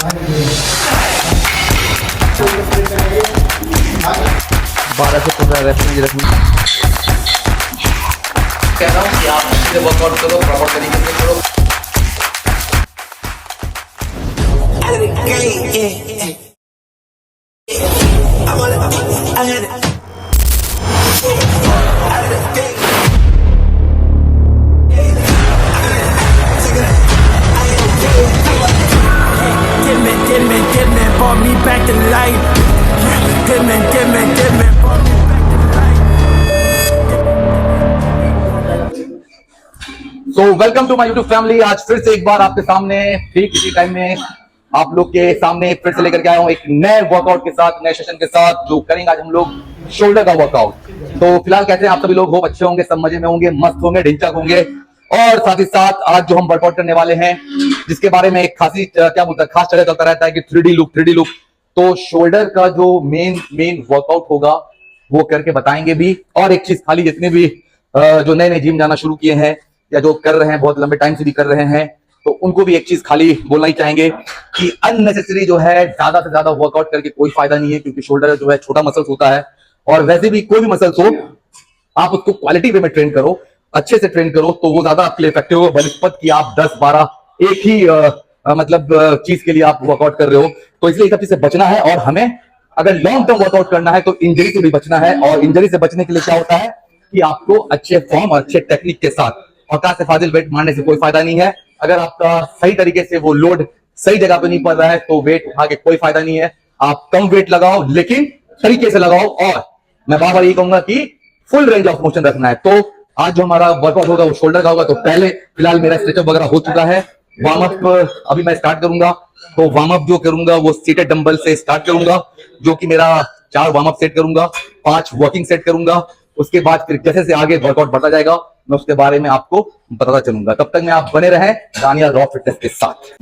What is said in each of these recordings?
12 से 15 रेफरेंस रखनी। कह रहा हूँ कि आप अच्छे से वर्कआउट करो, प्रॉपर तरीके से करो। Give me, brought me back to life. Give me, brought me back to life. So welcome to my YouTube family. आज फिर से एक बार आपके सामने ठीक इसी टाइम में आप लोग के सामने फिर से लेकर के आया हूँ एक नए वर्कआउट के साथ, नए सेशन के साथ, जो करेंगे आज हम लोग शोल्डर का वर्कआउट। तो फिलहाल कैसे हैं आप सभी लोग? होप अच्छे होंगे, सब मजे में होंगे, मस्त होंगे, ढिंचक होंगे। और साथ ही साथ आज जो हम वर्कआउट करने वाले हैं, जिसके बारे में एक खासी क्या बोलता है, खास चर्चा चलता रहता है कि 3D लुक। तो शोल्डर का जो मेन वर्कआउट होगा वो करके बताएंगे भी। और एक चीज खाली, जितने भी जो नए जिम जाना शुरू किए हैं या जो कर रहे हैं, बहुत लंबे टाइम से भी कर रहे हैं, तो उनको भी एक चीज खाली बोलना ही चाहेंगे कि अननेसेसरी जो है ज्यादा से ज्यादा वर्कआउट करके कोई फायदा नहीं है। क्योंकि शोल्डर जो है छोटा मसल्स होता है, और वैसे भी कोई भी मसल्स हो, आप उसको क्वालिटी वे में ट्रेन करो, अच्छे से ट्रेन करो, तो वो ज्यादा आपके लिए इफेक्टिव होगा बनस्पत की आप 10-12 एक ही मतलब चीज के लिए आप वर्कआउट कर रहे हो। तो इसलिए इस चीज से बचना है। और हमें अगर लॉन्ग टर्म वर्कआउट करना है तो इंजरी से भी बचना है। और इंजरी से बचने के लिए क्या होता है कि आपको अच्छे फॉर्म और अच्छे टेक्निक के साथ औकात से फाजिल वेट मारने से कोई फायदा नहीं है। अगर आपका सही तरीके से वो लोड सही जगह पे नहीं पड़ रहा है तो वेट उठा के कोई फायदा नहीं है। आप कम वेट लगाओ, लेकिन तरीके से लगाओ। और मैं बार बार ये कहूंगा कि फुल रेंज ऑफ मोशन रखना है। तो आज जो हमारा वर्कआउट होगा वो शोल्डर का होगा। तो पहले फिलहाल मेरा स्ट्रेचअप वगैरह हो चुका है। वार्म अप अभी मैं स्टार्ट करूंगा। तो वार्म अप जो करूंगा वो सीटेड डंबल से स्टार्ट करूंगा, जो कि मेरा 4 वार्म अप सेट करूंगा, 5 वर्किंग सेट करूंगा। उसके बाद फिर जैसे से आगे वर्कआउट बढ़ता जाएगा मैं उसके बारे में आपको बताता चलूंगा। तब तक में आप बने रहें दानिया रॉ फिटनेस के साथ।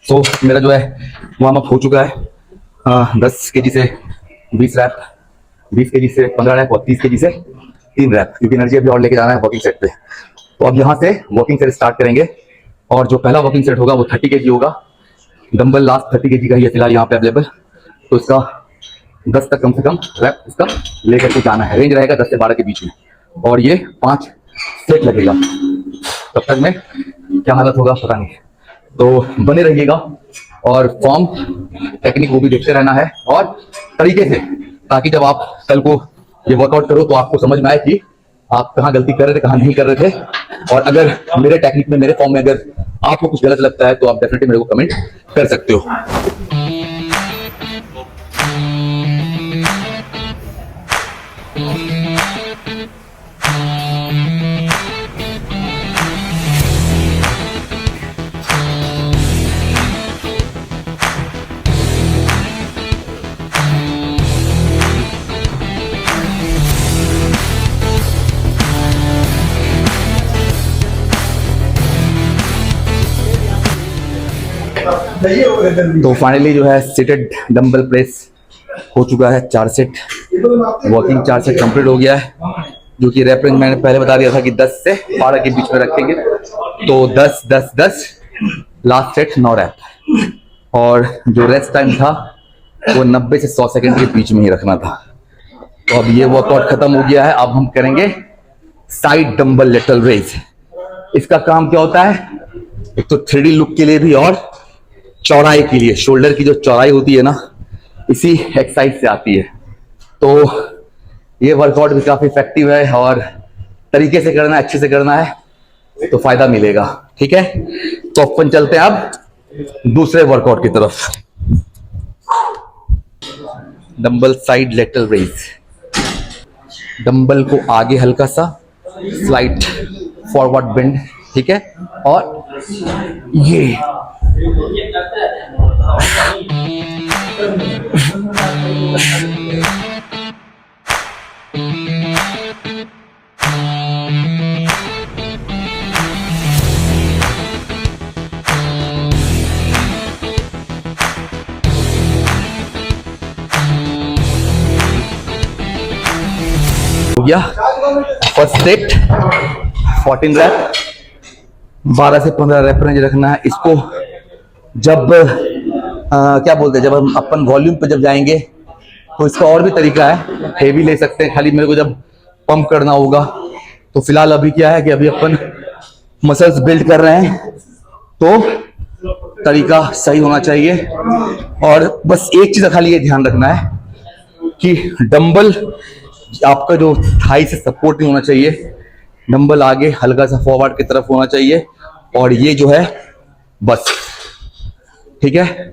तो मेरा जो है वार्म अप हो चुका है। 10 केजी से 20 रैप, 20 केजी से 15 रैप और 30 केजी से 3 रैप, क्योंकि एनर्जी अभी और लेके जाना है वॉकिंग सेट पे। तो अब यहाँ से वॉकिंग सेट स्टार्ट करेंगे। और जो पहला वॉकिंग सेट होगा वो 30 केजी होगा। डंबल लास्ट 30 केजी का ही है फिलहाल यहाँ पे अवेलेबल। तो इसका 10 तक कम से कम रैप इसका लेकर के जाना है। रेंज रहेगा 10 से 12 के बीच में। और ये 5 सेट लगेगा। तब तक में क्या हालत होगा पता नहीं। तो बने रहिएगा और फॉर्म टेक्निक वो भी देखते रहना है और तरीके से, ताकि जब आप कल को ये वर्कआउट करो तो आपको समझ में आए कि आप कहाँ गलती कर रहे थे, कहाँ नहीं कर रहे थे। और अगर मेरे टेक्निक में, मेरे फॉर्म में अगर आपको कुछ गलत लगता है तो आप डेफिनेटली मेरे को कमेंट कर सकते हो। तो फाइनली जो है सीटेड डंबल प्रेस हो चुका है 4 सेट, वॉकिंग 4 सेट कंप्लीट हो गया है। जो कि रैप रेंज मैंने पहले बता दिया था कि 10 से 12 के बीच में रखेंगे। तो 10 10 10 लास्ट सेट 9 रैप। और जो रेस्ट टाइम था वो 90 से 100 सेकंड के बीच में ही रखना था। तो अब ये वर्कआउट खत्म हो गया है। अब हम करेंगे साइड डंबल लेटरल रेज। इसका काम क्या होता है? एक तो 3D लुक के लिए भी और चौड़ाई के लिए। शोल्डर की जो चौड़ाई होती है ना, इसी एक्सरसाइज से आती है। तो ये वर्कआउट भी काफी इफेक्टिव है और तरीके से करना है, अच्छे से करना है तो फायदा मिलेगा। ठीक है, तो अपन चलते हैं अब दूसरे वर्कआउट की तरफ। Dumbbell side lateral raise. Dumbbell को आगे हल्का सा स्लाइड फॉरवर्ड बेंड, ठीक है, और ये हो गया फर्स्ट सेट 14 रैप, 12 से 15 रैप रेंज रखना है इसको। जब क्या बोलते हैं, जब हम अपन वॉल्यूम पे जब जाएंगे तो इसका और भी तरीका है, हेवी ले सकते हैं। खाली मेरे को जब पंप करना होगा तो फिलहाल अभी क्या है कि अभी अपन मसल्स बिल्ड कर रहे हैं तो तरीका सही होना चाहिए। और बस एक चीज खाली ये ध्यान रखना है कि डंबल आपका जो थाई से सपोर्ट नहीं होना चाहिए, डंबल आगे हल्का सा फॉरवर्ड की तरफ होना चाहिए और ये जो है बस, ठीक है।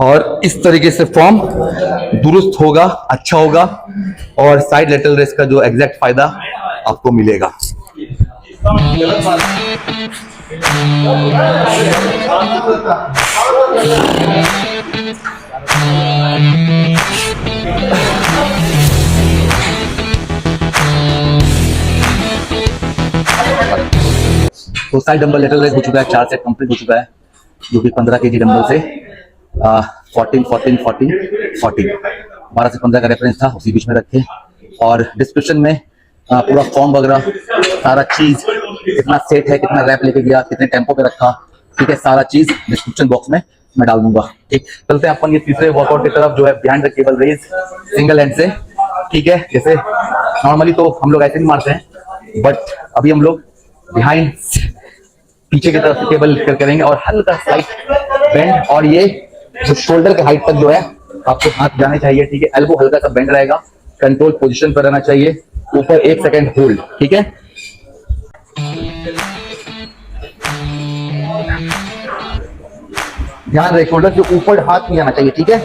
और इस तरीके से फॉर्म दुरुस्त होगा, अच्छा होगा और साइड लेटरल रेस का जो एग्जैक्ट फायदा आपको मिलेगा। तो साइड डंबल लेटरल रेस हो चुका है, 4 सेट कंप्लीट हो चुका है, जो कि 15 केजी डंबल से 14 14 14 14 12 से 15 का रेफरेंस था, उसी बीच में रखे। और डिस्क्रिप्शन में पूरा फॉर्म वगैरह सारा चीज, कितना सेट है, कितना रैप लेके गया, कितने टेम्पो पे रखा, ठीक है, सारा चीज डिस्क्रिप्शन बॉक्स में मैं डाल दूंगा। ठीक, चलते हैं अपन ये तीसरे वर्कआउट की तरफ, जो है behind the cable raise single hand से। ठीक है, जैसे नॉर्मली तो हम लोग ऐसे ही मारते हैं, बट अभी हम लोग बिहाइंड पीछे की तरफ केबल करेंगे और हल्का स्लाइड बेंड, और ये जो शोल्डर के हाइट तक जो है आपको हाथ जाने चाहिए। ठीक है, एल्बो हल्का सा बेंड रहेगा, कंट्रोल पोजीशन पर रहना चाहिए, ऊपर 1 सेकंड होल्ड। ठीक है, ध्यान रहे शोल्डर के ऊपर हाथ नहीं आना चाहिए। ठीक है,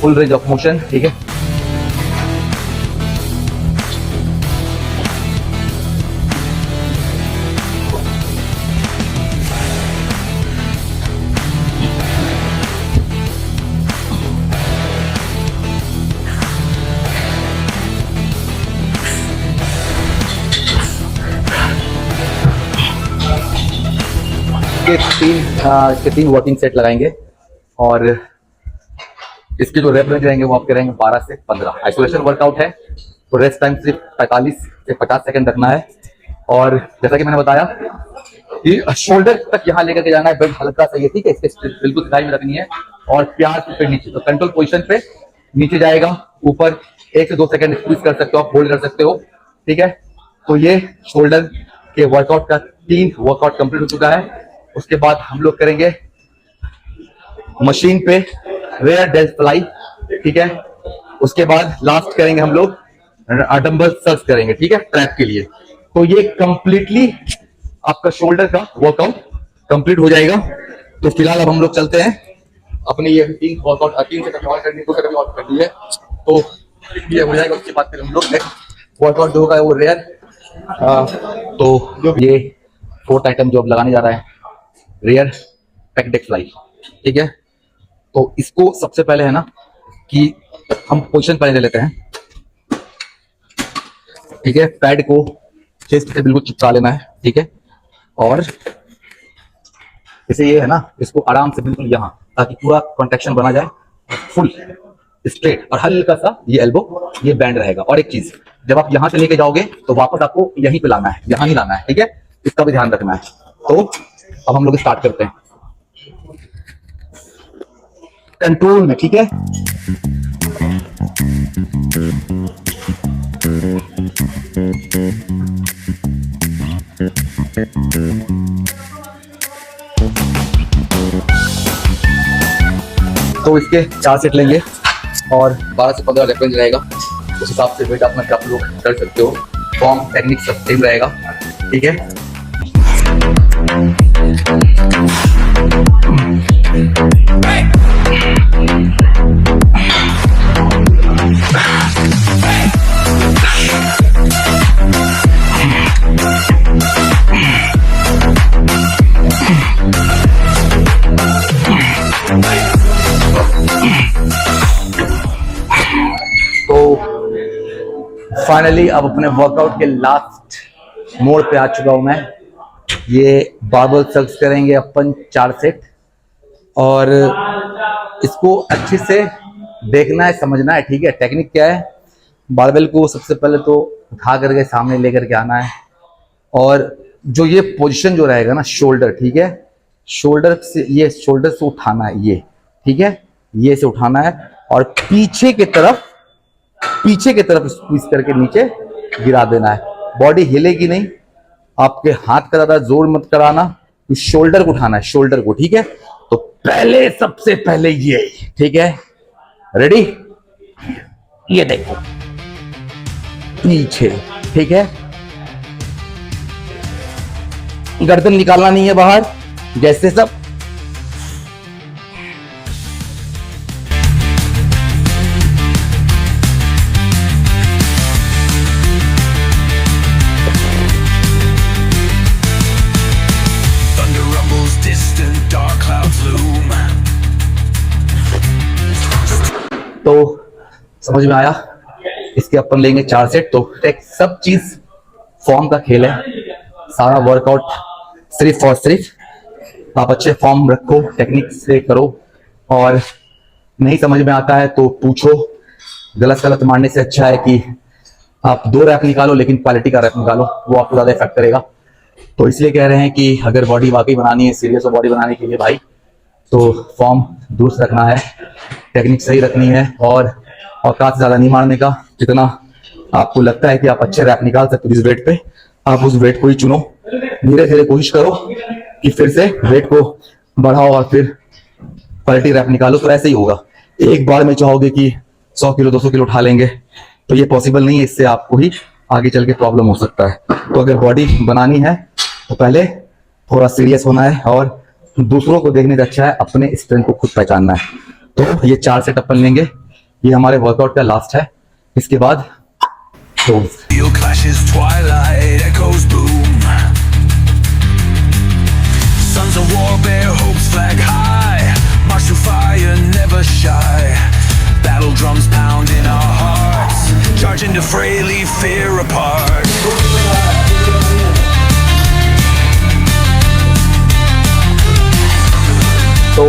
फुल रेंज ऑफ मोशन। ठीक है, इसके तीन वर्किंग सेट लगाएंगे और इसके जो रेप रेंज रहेंगे वो आप करेंगे 12 से 15। आइसोलेशन वर्कआउट है तो रेस्ट टाइम सिर्फ 45 से 50 सेकंड रखना है। और जैसा कि मैंने बताया कि शोल्डर तक यहाँ लेकर के जाना है, बेल्ट हल्का सा ये, ठीक है, इसके बिल्कुल थाई में रखनी है और प्यार से फिर नीचे, तो कंट्रोल पोजीशन पे नीचे जाएगा, ऊपर 1 से 2 सेकंड स्क्वीज कर सकते हो आप, होल्ड कर सकते हो। ठीक है, तो ये शोल्डर के वर्कआउट का 3 वर्कआउट कंप्लीट हो चुका है। उसके बाद हम लोग करेंगे मशीन पे रेयर डेल्ट फ्लाई। ठीक है, उसके बाद लास्ट करेंगे हम लोग डंबल सर्च करेंगे, ठीक है, ट्रैप के लिए। तो ये कंप्लीटली आपका शोल्डर का वर्कआउट कंप्लीट हो जाएगा। तो फिलहाल अब हम लोग चलते हैं अपने ये 3 वर्कआउट, 3 से कभी और करनी, 2 से कभी और करनी है, तो ये हो जाएगा। उसके बाद फिर हम लोग नेक्स्ट वर्कआउट जो होगा वो रेयर। तो ये 4th आइटम जो अब लगाने जा रहा है, रेयर पेक डेक फ्लाई। ठीक है, तो इसको सबसे पहले है ना कि हम पोजीशन पहले ले लेते हैं। ठीक है, पैड को चेस्ट से बिल्कुल चिपका लेना है। ठीक है, और जैसे ये है ना, इसको आराम से बिल्कुल यहाँ, ताकि पूरा कॉन्ट्रैक्शन बना जाए, फुल स्ट्रेट और हल्का सा ये एल्बो ये बैंड रहेगा। और एक चीज, जब आप यहाँ से लेके जाओगे तो वापस आपको यहीं पे लाना है, यहाँ नहीं लाना है। ठीक है, इसका भी ध्यान रखना है। तो अब हम लोग स्टार्ट करते हैं। कंट्रोल में, ठीक है। तो इसके 4 सेट लेंगे और 12 से 15 रेफरेंस रहेगा, उस हिसाब से वेट अपना आप लोग कर सकते हो। फॉर्म टेक्निक सब सेम रहेगा, ठीक है। तो फाइनली अब अपने वर्कआउट के लास्ट मोड़ पे आ चुका हूं मैं। ये बारबेल सर्च करेंगे अपन 4 सेट, और इसको अच्छे से देखना है, समझना है, ठीक है। टेक्निक क्या है, बारबेल को सबसे पहले तो उठा करके सामने लेकर के आना है, और जो ये पोजीशन जो रहेगा ना शोल्डर, ठीक है, शोल्डर से, ये शोल्डर से उठाना है, ये ठीक है, ये से उठाना है और पीछे की तरफ स्क्वीज करके नीचे गिरा देना है। बॉडी हिलेगी नहीं, आपके हाथ का ज्यादा जोर मत कराना, शोल्डर को उठाना है, शोल्डर को, ठीक है। तो पहले सबसे पहले ये, ठीक है, रेडी, ये देखो पीछे, ठीक है, गर्दन निकालना नहीं है बाहर, जैसे सब Thunder rumbles, distant dark clouds loom. तो समझ में आया। इसके अपन लेंगे 4 सेट। तो एक सब चीज फॉर्म का खेल है, सारा वर्कआउट सिर्फ और सिर्फ आप अच्छे फॉर्म रखो, टेक्निक से करो, और नहीं समझ में आता है तो पूछो। गलत मारने से अच्छा है कि आप 2 रैप निकालो, लेकिन क्वालिटी का रैप निकालो, वो आपको ज्यादा इफेक्ट करेगा। तो इसलिए कह रहे हैं कि अगर बॉडी वाकई बनानी है, सीरियस बॉडी बनाने के लिए भाई, तो फॉर्म दूर से रखना है, टेक्निक सही रखनी है, और औकात ज्यादा नहीं मारने का। जितना आपको लगता है कि आप अच्छे रैप निकाल सकते हो इस वेट पे, आप उस वेट को ही चुनो। धीरे धीरे कोशिश करो कि फिर से वेट को बढ़ाओ और फिर क्वालिटी रैप निकालो। तो ऐसे ही होगा, एक बार में चाहोगे कि 100 किलो 200 किलो उठा लेंगे, तो ये पॉसिबल नहीं है। इससे आपको ही आगे चल के प्रॉब्लम हो सकता है। तो अगर बॉडी बनानी है तो पहले थोड़ा सीरियस होना है, और दूसरों को देखने से अच्छा है अपने स्ट्रेंथ को खुद पहचानना है। तो ये 4 सेट अपन लेंगे, ये हमारे वर्कआउट का लास्ट है। इसके बाद तो Steel clashes, twilight echoes boom. Sons of war bear hopes flag high. March through fire, never shy. Battle drums pound in our hearts. Charge into fray, leave fear apart. तो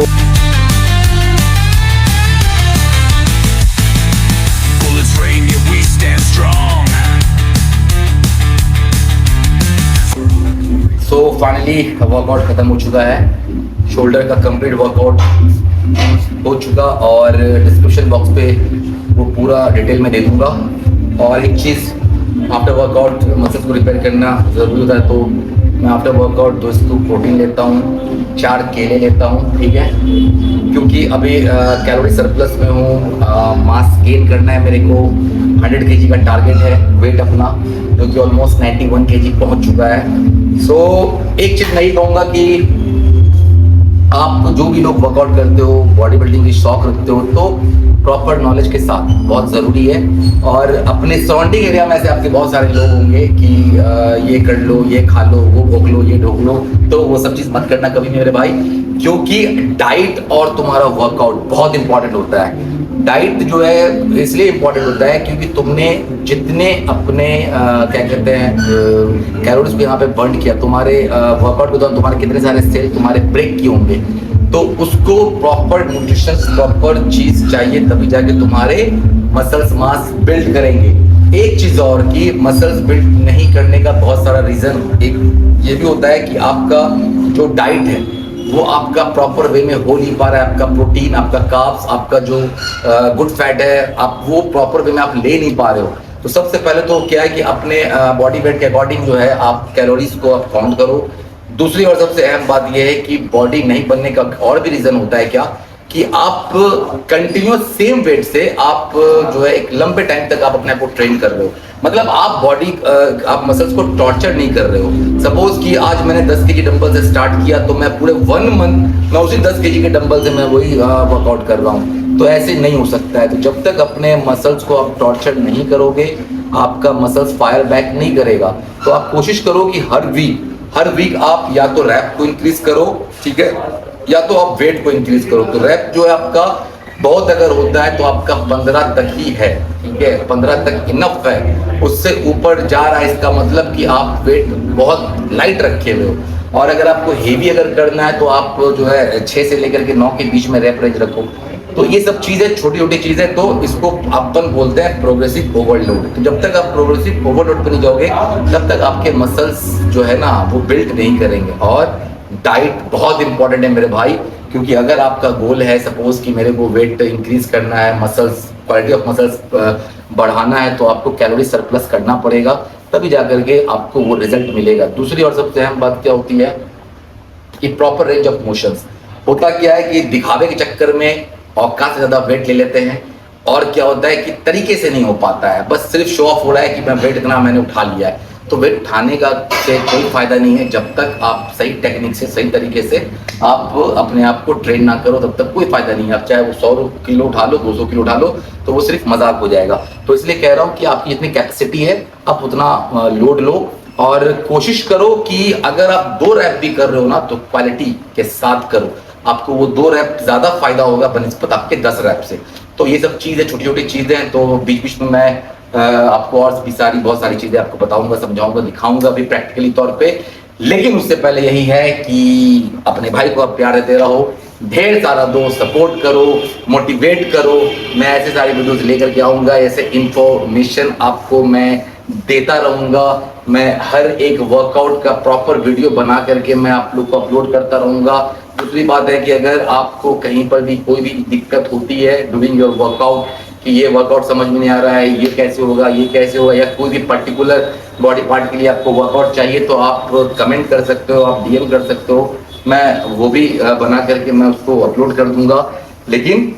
Bullets rain, yet we stand strong. So finally workout खत्म हो चुका है। Shoulder का complete workout हो चुका, और description box पे वो पूरा डिटेल में दे दूंगा। और एक चीज़, आफ्टर वर्कआउट मसल्स को रिपेयर करना ज़रूरी होता है, तो मैं आफ्टर वर्कआउट 2 स्कूप प्रोटीन लेता हूँ, 4 केले लेता हूँ, ठीक है, क्योंकि अभी कैलोरी सरप्लस में हूँ। मास गेन करना है मेरे को, 100 kg का टारगेट है वेट अपना, जो कि ऑलमोस्ट 91 kg पहुँच चुका है। सो एक चीज़ नहीं कहूँगा कि आप जो भी लोग वर्कआउट करते हो, बॉडी बिल्डिंग की शौक रखते हो, तो प्रॉपर नॉलेज के साथ बहुत ज़रूरी है। और अपने सराउंडिंग एरिया में ऐसे आपके बहुत सारे लोग होंगे कि ये कर लो, ये खा लो, वो भोग लो, ये ढोक लो, तो वो सब चीज़ मत करना कभी मेरे भाई, क्योंकि डाइट और तुम्हारा वर्कआउट बहुत इंपॉर्टेंट होता है। डाइट जो है इसलिए इम्पोर्टेंट होता है क्योंकि तुमने जितने अपने क्या कहते हैं कैलोरीज को यहाँ पे बर्न किया, तुम्हारे वर्कआउट के दौरान तुम्हारे कितने सारे सेल तुम्हारे ब्रेक किए होंगे, तो उसको प्रॉपर न्यूट्रिशन, प्रॉपर चीज चाहिए, तभी जाके तुम्हारे मसल्स मास बिल्ड करेंगे। एक चीज और कि मसल्स बिल्ड नहीं करने का बहुत सारा रीजन एक ये भी होता है कि आपका जो डाइट है वो आपका प्रॉपर वे में हो नहीं पा रहा है, आपका प्रोटीन, आपका कार्ब्स, आपका जो गुड फैट है, आप वो प्रॉपर वे में आप ले नहीं पा रहे हो, तो सबसे पहले तो क्या है कि अपने बॉडी वेट के अकॉर्डिंग जो है आप कैलोरीज को आप काउंट करो। दूसरी और सबसे अहम बात यह है कि बॉडी नहीं बनने का और भी रीजन होता है क्या, कि आप कंटिन्यूस सेम वेट से आप जो है एक लंबे टाइम तक आप अपने आप को ट्रेन कर रहे हो, मतलब आप बॉडी आप मसल्स को टॉर्चर नहीं कर रहे हो। सपोज कि आज मैंने 10 केजी डंबल से स्टार्ट किया, तो मैं पूरे 1 मंथ मैं उसी 10 केजी के डंबल से मैं वही वर्कआउट कर रहा हूँ, तो ऐसे नहीं हो सकता है। तो जब तक अपने मसल्स को आप टॉर्चर नहीं करोगे, आपका मसल्स फायर बैक नहीं करेगा। तो आप कोशिश करो कि हर वीक आप या तो रैप को इंक्रीज करो, ठीक है, या तो आप वेट को इंक्रीज करो। तो रैप जो है आपका बहुत अगर होता है तो आपका 15 तक ही है, ठीक है, 15 तक इनफ है। उससे ऊपर जा रहा है इसका मतलब कि आप वेट बहुत लाइट रखे हुए हो। और अगर आपको हेवी अगर करना है तो आप जो है 6 से लेकर के 9 के बीच में रैप रेंज रखो। तो ये सब चीजें छोटी छोटी चीजें, तो इसको अपन बोलते हैं प्रोग्रेसिव ओवरलोड। तो जब तक आप प्रोग्रेसिव ओवरलोड पे नहीं जाओगे तब तक आपके मसल्स जो है ना वो बिल्ड नहीं करेंगे। और डाइट बहुत इंपॉर्टेंट है मेरे भाई, क्योंकि अगर आपका गोल है सपोज कि मेरे को वेट इंक्रीज करना है, मसल्स क्वालिटी ऑफ मसल्स बढ़ाना है, तो आपको कैलोरी सरप्लस करना पड़ेगा, तभी जाकर के आपको वो रिजल्ट मिलेगा। दूसरी और सबसे अहम बात क्या होती है कि प्रॉपर रेंज ऑफ मोशंस। होता क्या है कि दिखावे के चक्कर में औकात से ज्यादा वेट ले लेते हैं, और क्या होता है कि तरीके से नहीं हो पाता है, बस सिर्फ शो ऑफ हो रहा है कि मैं वेट इतना मैंने उठा लिया है। तो वेट उठाने का से कोई फायदा नहीं है जब तक आप सही टेक्निक से, सही तरीके से आप अपने आप को ट्रेन ना करो, तब तक कोई फायदा नहीं है। आप चाहे वो 100 किलो उठा लो, 200 किलो उठा लो, तो वो सिर्फ मजाक हो जाएगा। तो इसलिए कह रहा हूँ कि आपकी जितनी कैपेसिटी है आप उतना लोड लो, और कोशिश करो कि अगर आप 2 रैप भी कर रहे हो ना तो क्वालिटी के साथ करो, आपको वो 2 रैप ज्यादा फायदा होगा बनिस्बत आपके 10 रैप से। तो ये सब चीजें छोटी छोटी चीजें हैं, तो बीच बीच में मैं आपको और भी बहुत सारी चीजें आपको बताऊंगा, समझाऊंगा, दिखाऊंगा भी प्रैक्टिकली तौर पे। लेकिन उससे पहले यही है कि अपने भाई को आप प्यार देते रहो, ढेर सारा दो, सपोर्ट करो, मोटिवेट करो। मैं ऐसे सारी वीडियोस लेकर के आऊंगा, ऐसे इंफॉर्मेशन आपको मैं देता रहूंगा। मैं हर एक वर्कआउट का प्रॉपर वीडियो बना करके मैं आप लोग को अपलोड करता रहूंगा। दूसरी बात है कि अगर आपको कहीं पर भी कोई भी दिक्कत होती है डूइंग योर वर्कआउट, कि ये वर्कआउट समझ में नहीं आ रहा है, ये कैसे होगा, ये कैसे होगा, या कोई भी पर्टिकुलर बॉडी पार्ट के लिए आपको वर्कआउट चाहिए, तो आप कमेंट कर सकते हो, आप डीएम कर सकते हो, मैं वो भी बना करके मैं उसको अपलोड कर दूंगा। लेकिन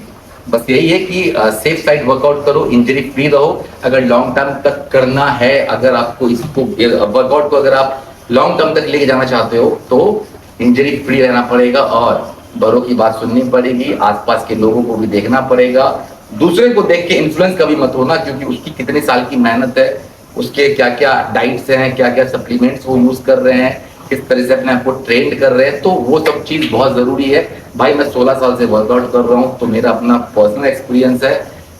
बस यही है कि सेफ साइड वर्कआउट करो, इंजरी फ्री रहो। अगर लॉन्ग टर्म तक करना है, अगर आपको इसको वर्कआउट को अगर आप लॉन्ग टर्म तक लेके जाना चाहते हो तो इंजरी फ्री रहना पड़ेगा, और बड़ों की बात सुननी पड़ेगी, आसपास के लोगों को भी देखना पड़ेगा। दूसरे को देख के इन्फ्लुएंस कभी मत होना, क्योंकि उसकी कितने साल की मेहनत है, उसके क्या क्या डाइट्स हैं, क्या क्या सप्लीमेंट्स वो यूज कर रहे हैं, किस तरह से अपने आप को ट्रेंड कर रहे हैं, तो वो सब चीज बहुत जरूरी है। भाई मैं 16 साल से वर्कआउट कर रहा हूँ, तो मेरा अपना पर्सनल एक्सपीरियंस है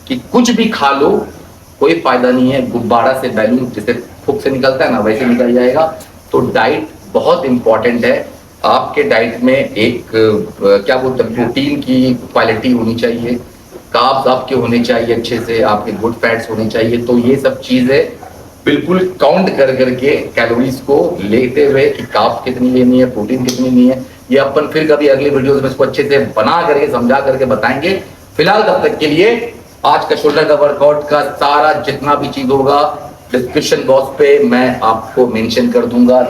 कि कुछ भी खा लो कोई फायदा नहीं है, गुब्बारा से बैलून जैसे फूक से निकलता है ना, वैसे निकल जाएगा। तो डाइट बहुत इंपॉर्टेंट है। आपके डाइट में एक क्या बोलते हैं, प्रोटीन की क्वालिटी होनी चाहिए, कार्ब्स आपके होने चाहिए अच्छे से, आपके गुड फैट्स होने चाहिए। तो ये सब चीजें बिल्कुल काउंट कर करके कैलोरीज को लेते हुए कि कार्ब्स कितनी लेनी है, प्रोटीन कितनी लेनी है, ये अपन फिर कभी अगली वीडियोस में इसको अच्छे से बना करके समझा करके बताएंगे। फिलहाल तब तक के लिए आज का शोल्डर का वर्कआउट का सारा जितना भी चीज होगा डिस्क्रिप्शन बॉक्स पे मैं आपको मेंशन कर दूंगा,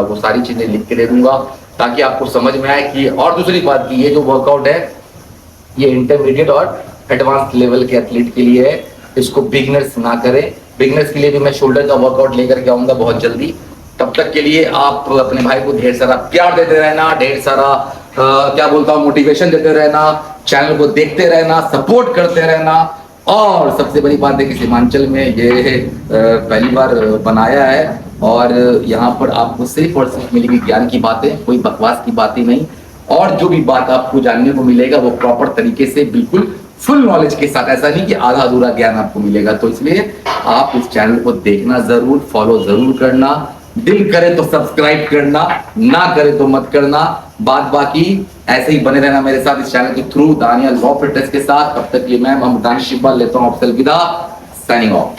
वो सारी चीजें लिख के दे दूंगा ताकि आपको समझ में आए कि। और दूसरी बात की ये जो वर्कआउट है ये इंटरमीडिएट और एडवांस लेवल के एथलीट के लिए है, इसको बिगनर्स ना करें। बिगनर्स के लिए भी मैं शोल्डर का वर्कआउट लेकर के आऊंगा बहुत जल्दी। तब तक के लिए आप अपने भाई को ढेर सारा प्यार देते रहना, ढेर सारा क्या बोलता हूँ मोटिवेशन देते रहना, चैनल को देखते रहना, सपोर्ट करते रहना। और सबसे बड़ी बात है कि सीमांचल में ये पहली बार बनाया है, और यहाँ पर आपको सिर्फ और सिर्फ मिलेगी ज्ञान की बातें, कोई बकवास की बातें नहीं। और जो भी बात आपको जानने को मिलेगा वो प्रॉपर तरीके से बिल्कुल फुल नॉलेज के साथ, ऐसा नहीं कि आधा अधूरा ज्ञान आपको मिलेगा। तो इसलिए आप इस चैनल को देखना जरूर, फॉलो जरूर करना, दिल करे तो सब्सक्राइब करना, ना करे तो मत करना। बात बाकी ऐसे ही बने रहना मेरे साथ इस चैनल के थ्रू दानिया लॉ फिटनेस के साथ। तब तक के लिए मैं मोहम्मद दानिश इकबाल लेता हूँ आपसे अलविदा, साइनिंग ऑफ।